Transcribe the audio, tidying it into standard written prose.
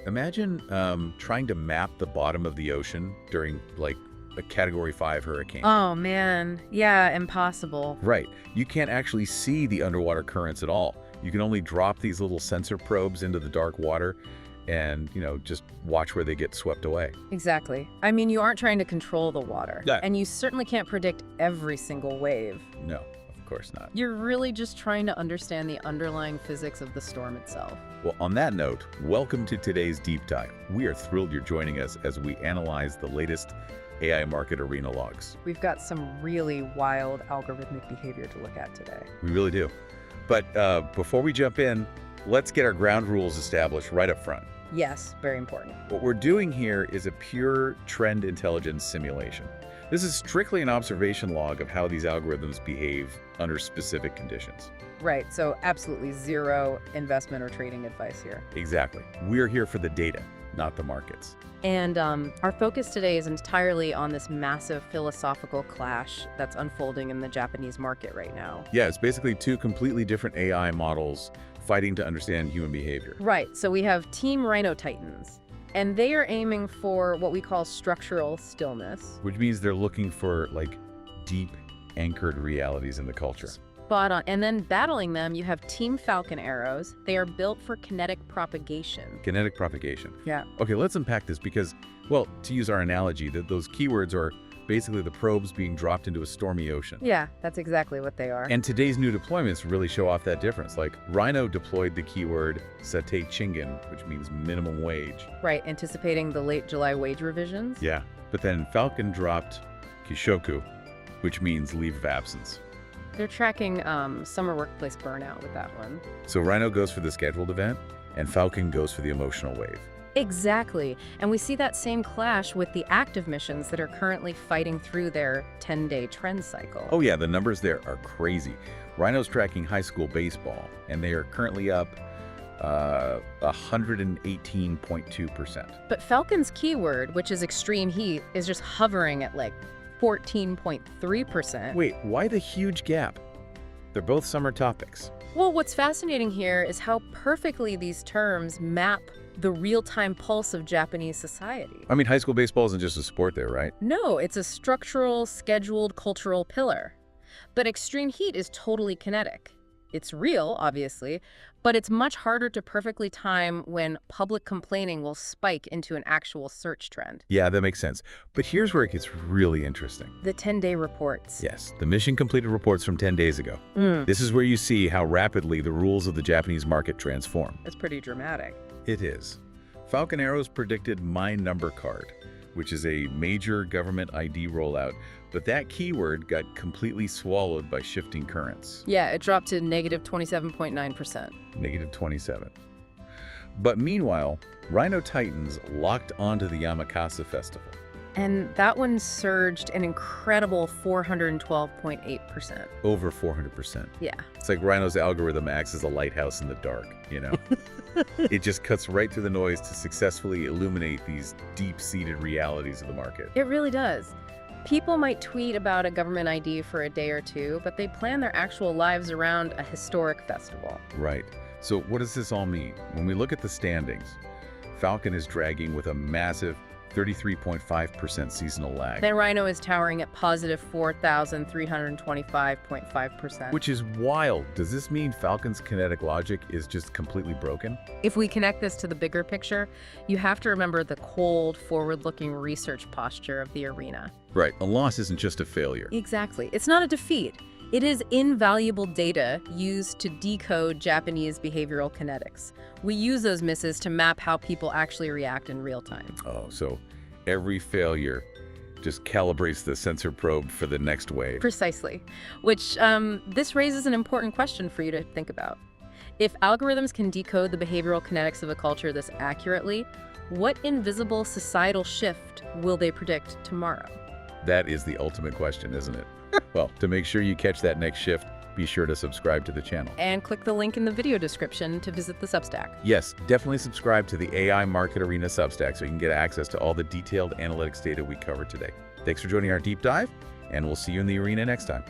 Imagine trying to map the bottom of the ocean during, like, a Category 5 hurricane. Oh, man. Yeah, impossible. Right. You can't actually see the underwater currents at all. You can only drop these little sensor probes into the dark water and, just watch where they get swept away. Exactly. I mean, you aren't trying to control the water. Yeah. And you certainly can't predict every single wave. No, of course not. You're really just trying to understand the underlying physics of the storm itself. Well, on that note, welcome to today's Deep Dive. We are thrilled you're joining us as we analyze the latest AI market arena logs. We've got some really wild algorithmic behavior to look at today. We really do. But before we jump in, let's get our ground rules established right up front. Yes, very important. What we're doing here is a pure trend intelligence simulation. This is strictly an observation log of how these algorithms behave under specific conditions. Right, so absolutely zero investment or trading advice here. Exactly. We're here for the data, not the markets. And our focus today is entirely on this massive philosophical clash that's unfolding in the Japanese market right now. Yeah, it's basically two completely different AI models fighting to understand human behavior. Right, so we have Team Rhino Titans, and they are aiming for what we call structural stillness. Which means they're looking for, like, deep, anchored realities in the culture. Spot on. And then battling them, you have Team Falcon arrows. They are built for kinetic propagation. Kinetic propagation. Yeah. Okay, let's unpack this because, well, to use our analogy, those keywords are basically the probes being dropped into a stormy ocean. Yeah, that's exactly what they are. And today's new deployments really show off that difference. Like, Rhino deployed the keyword Satei Chingen, which means minimum wage. Right, anticipating the late July wage revisions. Yeah, but then Falcon dropped Kishoku, which means leave of absence. They're tracking summer workplace burnout with that one. So Rhino goes for the scheduled event, and Falcon goes for the emotional wave. Exactly. And we see that same clash with the active missions that are currently fighting through their 10-day trend cycle. Oh yeah, the numbers there are crazy. Rhino's tracking high school baseball, and they are currently up 118.2%. But Falcon's keyword, which is extreme heat, is just hovering at like 14.3%. Wait, why the huge gap? They're both summer topics. Well, what's fascinating here is how perfectly these terms map the real-time pulse of Japanese society. I mean, high school baseball isn't just a sport there, right? No, it's a structural, scheduled, cultural pillar. But extreme heat is totally kinetic. It's real, obviously, but it's much harder to perfectly time when public complaining will spike into an actual search trend. Yeah, that makes sense. But here's where it gets really interesting. The 10-day reports. Yes, the mission completed reports from 10 days ago. This is where you see how rapidly the rules of the Japanese market transform. It's pretty dramatic. It is. Falcon Arrows predicted My Number Card, which is a major government ID rollout, but that keyword got completely swallowed by shifting currents. Yeah, it dropped to negative 27.9%. Negative 27. But meanwhile, Rhino Titans locked onto the Yamakasa Festival. And that one surged an incredible 412.8%. Over 400%. Yeah. It's like Rhino's algorithm acts as a lighthouse in the dark, It just cuts right through the noise to successfully illuminate these deep-seated realities of the market. It really does. People might tweet about a government ID for a day or two, but they plan their actual lives around a historic festival. Right. So what does this all mean? When we look at the standings, Falcon is dragging with a massive 33.5% seasonal lag. Then Rhino is towering at positive 4,325.5%. Which is wild. Does this mean Falcon's kinetic logic is just completely broken? If we connect this to the bigger picture, you have to remember the cold, forward-looking research posture of the arena. Right. A loss isn't just a failure. Exactly. It's not a defeat. It is invaluable data used to decode Japanese behavioral kinetics. We use those misses to map how people actually react in real time. Oh, so every failure just calibrates the sensor probe for the next wave. Precisely. Which, this raises an important question for you to think about. If algorithms can decode the behavioral kinetics of a culture this accurately, what invisible societal shift will they predict tomorrow? That is the ultimate question, isn't it? Well, to make sure you catch that next shift, be sure to subscribe to the channel. And click the link in the video description to visit the Substack. Yes, definitely subscribe to the AI Market Arena Substack so you can get access to all the detailed analytics data we covered today. Thanks for joining our deep dive, and we'll see you in the arena next time.